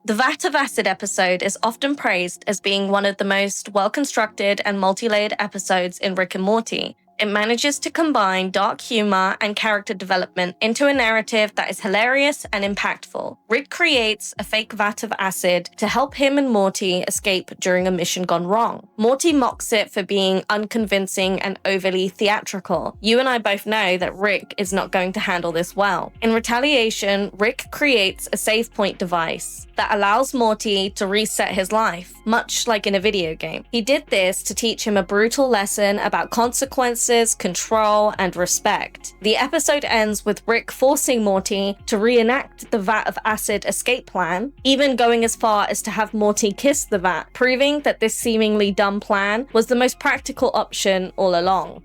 The Vat of Acid episode is often praised as being one of the most well-constructed and multi-layered episodes in Rick and Morty. It manages to combine dark humor and character development into a narrative that is hilarious and impactful. Rick creates a fake vat of acid to help him and Morty escape during a mission gone wrong. Morty mocks it for being unconvincing and overly theatrical. You and I both know that Rick is not going to handle this well. In retaliation, Rick creates a save point device that allows Morty to reset his life, much like in a video game. He did this to teach him a brutal lesson about consequences, control, and respect. The episode ends with Rick forcing Morty to reenact the Vat of Acid escape plan, even going as far as to have Morty kiss the vat, proving that this seemingly dumb plan was the most practical option all along.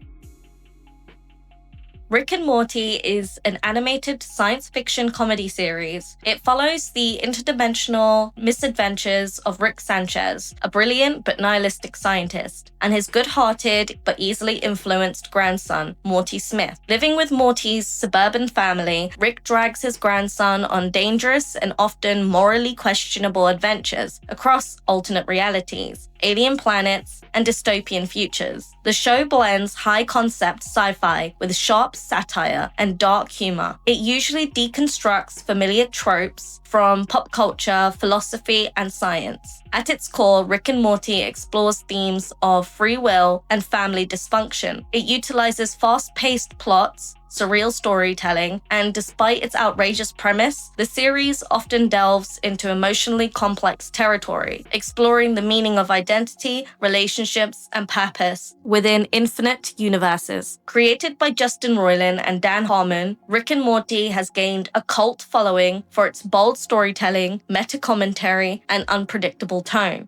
Rick and Morty is an animated science fiction comedy series. It follows the interdimensional misadventures of Rick Sanchez, a brilliant but nihilistic scientist, and his good-hearted but easily influenced grandson, Morty Smith. Living with Morty's suburban family, Rick drags his grandson on dangerous and often morally questionable adventures across alternate realities, alien planets, and dystopian futures. The show blends high-concept sci-fi with sharp satire and dark humor. It usually deconstructs familiar tropes from pop culture, philosophy, and science. At its core, Rick and Morty explores themes of free will and family dysfunction. It utilizes fast-paced plots, surreal storytelling, and despite its outrageous premise, the series often delves into emotionally complex territory, exploring the meaning of identity, relationships, and purpose within infinite universes. Created by Justin Roiland and Dan Harmon, Rick and Morty has gained a cult following for its bold storytelling, meta-commentary, and unpredictable tone.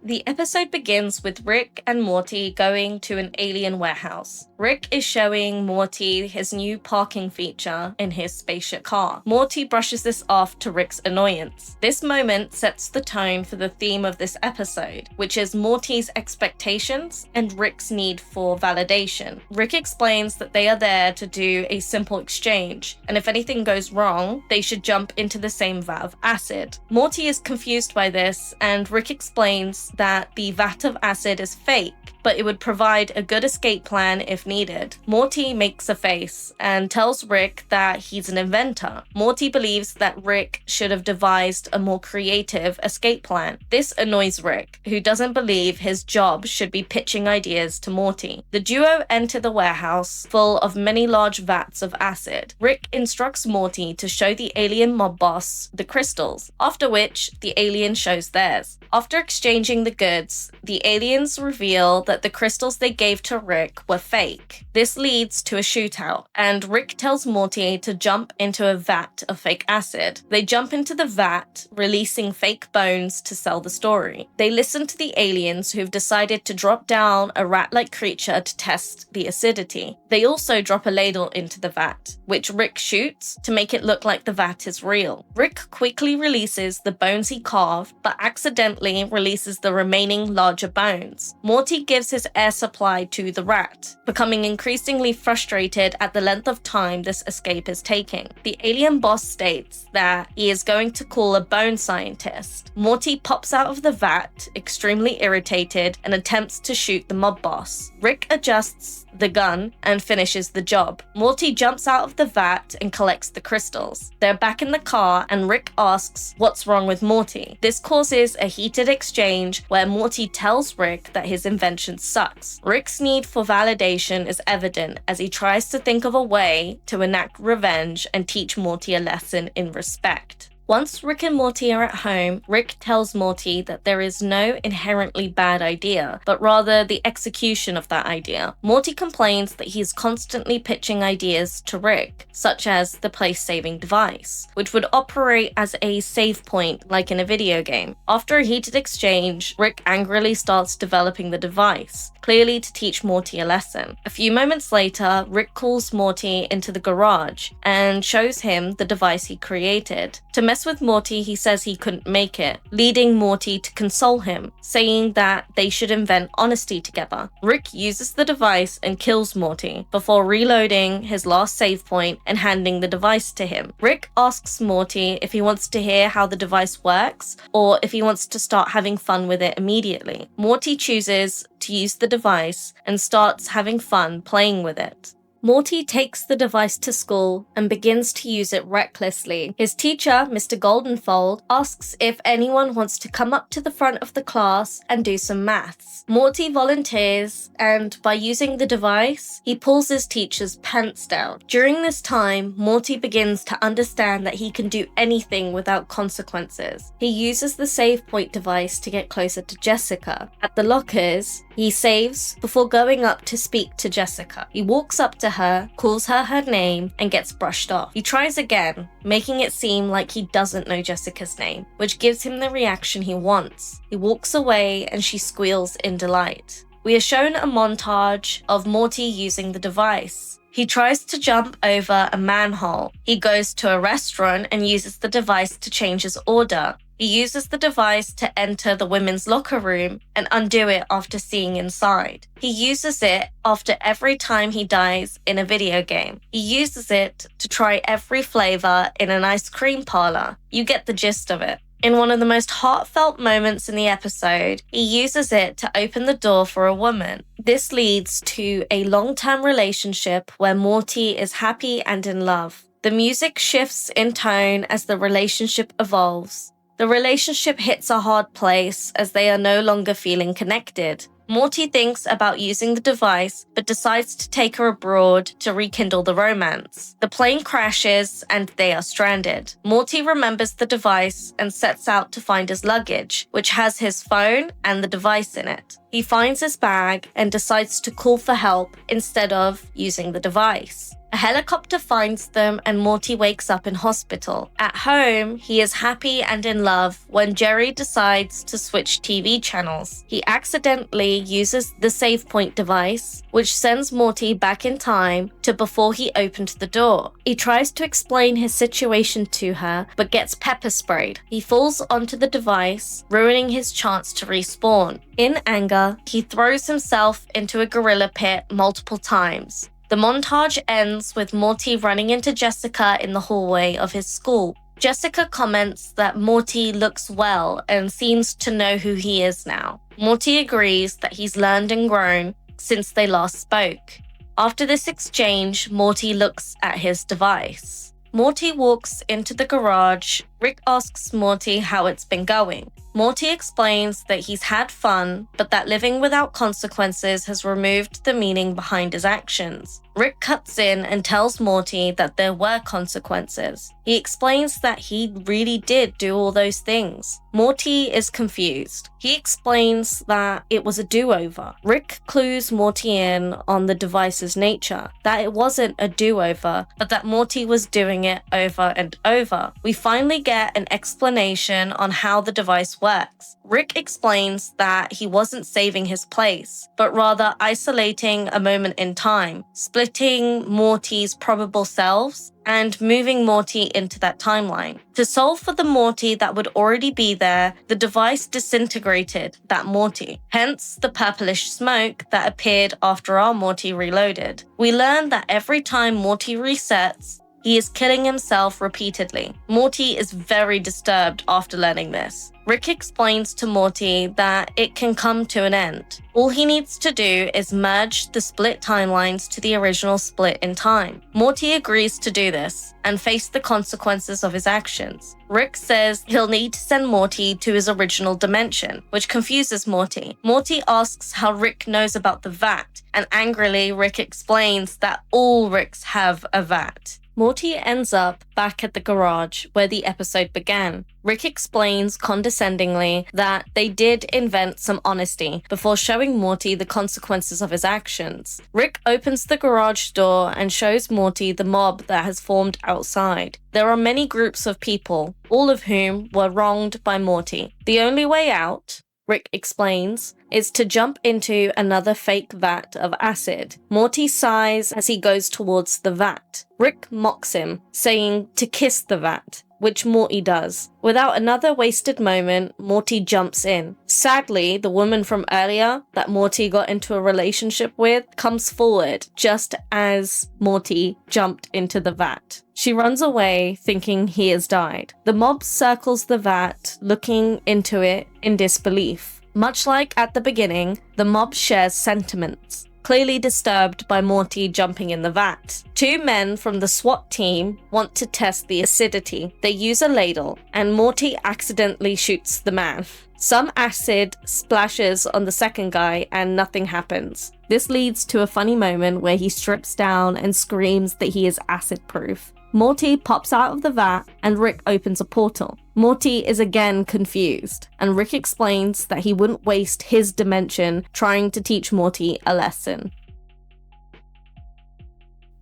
The episode begins with Rick and Morty going to an alien warehouse. Rick is showing Morty his new parking feature in his spaceship car. Morty brushes this off to Rick's annoyance. This moment sets the tone for the theme of this episode, which is Morty's expectations and Rick's need for validation. Rick explains that they are there to do a simple exchange, and if anything goes wrong, they should jump into the same vat of acid. Morty is confused by this, and Rick explains that the vat of acid is fake, but it would provide a good escape plan if needed. Morty makes a face and tells Rick that he's an inventor. Morty believes that Rick should have devised a more creative escape plan. This annoys Rick, who doesn't believe his job should be pitching ideas to Morty. The duo enter the warehouse full of many large vats of acid. Rick instructs Morty to show the alien mob boss the crystals, after which the alien shows theirs. After exchanging the goods, the aliens reveal that the crystals they gave to Rick were fake. This leads to a shootout, and Rick tells Morty to jump into a vat of fake acid. They jump into the vat, releasing fake bones to sell the story. They listen to the aliens who've decided to drop down a rat-like creature to test the acidity. They also drop a ladle into the vat, which Rick shoots to make it look like the vat is real. Rick quickly releases the bones he carved, but accidentally releases the remaining larger bones. Morty gives his air supply to the rat, becoming increasingly frustrated at the length of time this escape is taking. The alien boss states that he is going to call a bone scientist. Morty pops out of the vat, extremely irritated, and attempts to shoot the mob boss. Rick adjusts the gun and finishes the job. Morty jumps out of the vat and collects the crystals. They're back in the car, and Rick asks what's wrong with Morty. This causes a heated exchange where Morty tells Rick that his invention sucks. Rick's need for validation is evident as he tries to think of a way to enact revenge and teach Morty a lesson in respect. Once Rick and Morty are at home, Rick tells Morty that there is no inherently bad idea, but rather the execution of that idea. Morty complains that he's constantly pitching ideas to Rick, such as the place-saving device, which would operate as a save point like in a video game. After a heated exchange, Rick angrily starts developing the device, clearly to teach Morty a lesson. A few moments later, Rick calls Morty into the garage and shows him the device he created. To mess tests with Morty, he says he couldn't make it, leading Morty to console him, saying that they should invent honesty together. Rick uses the device and kills Morty before reloading his last save point and handing the device to him. Rick asks Morty if he wants to hear how the device works or if he wants to start having fun with it immediately. Morty chooses to use the device and starts having fun playing with it. Morty takes the device to school and begins to use it recklessly. His teacher, Mr. Goldenfold, asks if anyone wants to come up to the front of the class and do some maths. Morty volunteers, and by using the device, he pulls his teacher's pants down. During this time, Morty begins to understand that he can do anything without consequences. He uses the save point device to get closer to Jessica. At the lockers, he saves before going up to speak to Jessica. He walks up to her, calls her name, and gets brushed off. He tries again, making it seem like he doesn't know Jessica's name, which gives him the reaction he wants. He walks away and she squeals in delight. We are shown a montage of Morty using the device. He tries to jump over a manhole. He goes to a restaurant and uses the device to change his order. He uses the device to enter the women's locker room and undo it after seeing inside. He uses it after every time he dies in a video game. He uses it to try every flavor in an ice cream parlor. You get the gist of it. In one of the most heartfelt moments in the episode, he uses it to open the door for a woman. This leads to a long-term relationship where Morty is happy and in love. The music shifts in tone as the relationship evolves. The relationship hits a hard place as they are no longer feeling connected. Morty thinks about using the device, but decides to take her abroad to rekindle the romance. The plane crashes and they are stranded. Morty remembers the device and sets out to find his luggage, which has his phone and the device in it. He finds his bag and decides to call for help instead of using the device. A helicopter finds them and Morty wakes up in hospital. At home, he is happy and in love when Jerry decides to switch TV channels. He accidentally uses the save point device, which sends Morty back in time to before he opened the door. He tries to explain his situation to her, but gets pepper sprayed. He falls onto the device, ruining his chance to respawn. In anger, he throws himself into a gorilla pit multiple times. The montage ends with Morty running into Jessica in the hallway of his school. Jessica comments that Morty looks well and seems to know who he is now. Morty agrees that he's learned and grown since they last spoke. After this exchange, Morty looks at his device. Morty walks into the garage. Rick asks Morty how it's been going. Morty explains that he's had fun, but that living without consequences has removed the meaning behind his actions. Rick cuts in and tells Morty that there were consequences. He explains that he really did do all those things. Morty is confused. He explains that it was a do-over. Rick clues Morty in on the device's nature, that it wasn't a do-over, but that Morty was doing it over and over. We finally get an explanation on how the device works. Rick explains that he wasn't saving his place, but rather isolating a moment in time, splitting Morty's probable selves and moving Morty into that timeline. To solve for the Morty that would already be there, the device disintegrated that Morty, hence the purplish smoke that appeared after our Morty reloaded. We learn that every time Morty resets, he is killing himself repeatedly. Morty is very disturbed after learning this. Rick explains to Morty that it can come to an end. All he needs to do is merge the split timelines to the original split in time. Morty agrees to do this and face the consequences of his actions. Rick says he'll need to send Morty to his original dimension, which confuses Morty. Morty asks how Rick knows about the vat, and angrily Rick explains that all Ricks have a vat. Morty ends up back at the garage where the episode began. Rick explains condescendingly that they did invent some honesty before showing Morty the consequences of his actions. Rick opens the garage door and shows Morty the mob that has formed outside. There are many groups of people, all of whom were wronged by Morty. The only way out, Rick explains, is to jump into another fake vat of acid. Morty sighs as he goes towards the vat. Rick mocks him, saying to kiss the vat. which Morty does. Without another wasted moment, Morty jumps in. Sadly, the woman from earlier that Morty got into a relationship with comes forward just as Morty jumped into the vat. She runs away, thinking he has died. The mob circles the vat, looking into it in disbelief. Much like at the beginning, the mob shares sentiments, clearly disturbed by Morty jumping in the vat. Two men from the SWAT team want to test the acidity. They use a ladle, and Morty accidentally shoots the man. Some acid splashes on the second guy, and nothing happens. This leads to a funny moment where he strips down and screams that he is acid-proof. Morty pops out of the vat, and Rick opens a portal. Morty is again confused, and Rick explains that he wouldn't waste his dimension trying to teach Morty a lesson.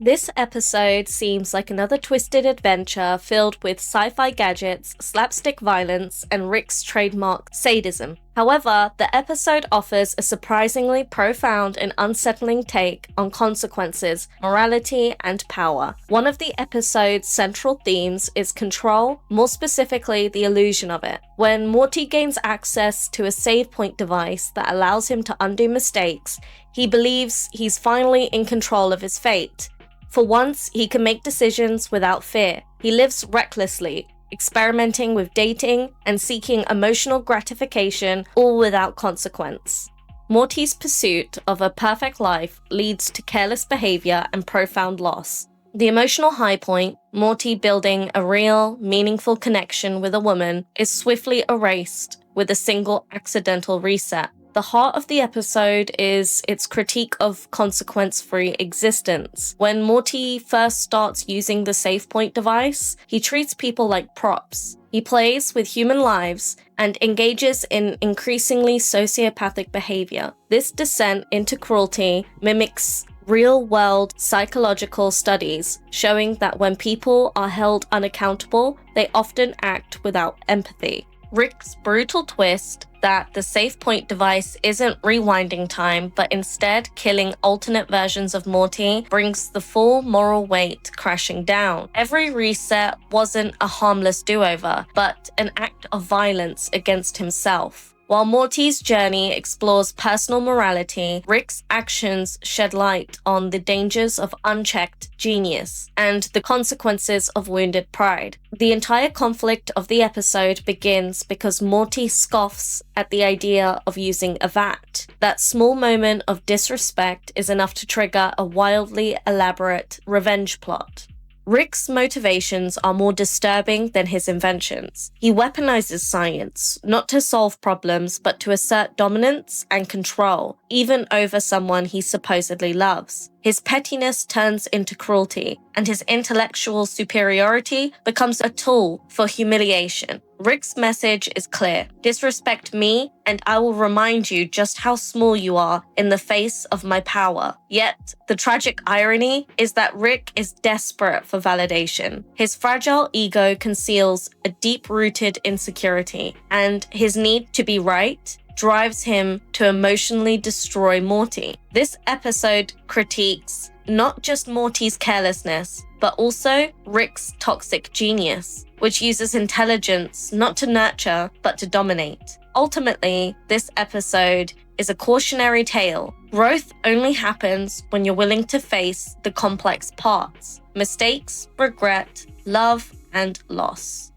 This episode seems like another twisted adventure filled with sci-fi gadgets, slapstick violence, and Rick's trademark sadism. However, the episode offers a surprisingly profound and unsettling take on consequences, morality, and power. One of the episode's central themes is control, more specifically the illusion of it. When Morty gains access to a save point device that allows him to undo mistakes, he believes he's finally in control of his fate. For once, he can make decisions without fear. He lives recklessly, experimenting with dating and seeking emotional gratification, all without consequence. Morty's pursuit of a perfect life leads to careless behavior and profound loss. The emotional high point, Morty building a real, meaningful connection with a woman, is swiftly erased with a single accidental reset. The heart of the episode is its critique of consequence-free existence. When Morty first starts using the save point device, he treats people like props. He plays with human lives and engages in increasingly sociopathic behavior. This descent into cruelty mimics real-world psychological studies, showing that when people are held unaccountable, they often act without empathy. Rick's brutal twist that the save point device isn't rewinding time, but instead killing alternate versions of Morty, brings the full moral weight crashing down. Every reset wasn't a harmless do-over, but an act of violence against himself. While Morty's journey explores personal morality, Rick's actions shed light on the dangers of unchecked genius and the consequences of wounded pride. The entire conflict of the episode begins because Morty scoffs at the idea of using a vat. That small moment of disrespect is enough to trigger a wildly elaborate revenge plot. Rick's motivations are more disturbing than his inventions. He weaponizes science, not to solve problems, but to assert dominance and control, even over someone he supposedly loves. His pettiness turns into cruelty, and his intellectual superiority becomes a tool for humiliation. Rick's message is clear: disrespect me, and I will remind you just how small you are in the face of my power. Yet, the tragic irony is that Rick is desperate for validation. His fragile ego conceals a deep-rooted insecurity, and his need to be right drives him to emotionally destroy Morty. This episode critiques not just Morty's carelessness, but also Rick's toxic genius, which uses intelligence not to nurture, but to dominate. Ultimately, this episode is a cautionary tale. Growth only happens when you're willing to face the complex parts: mistakes, regret, love, and loss.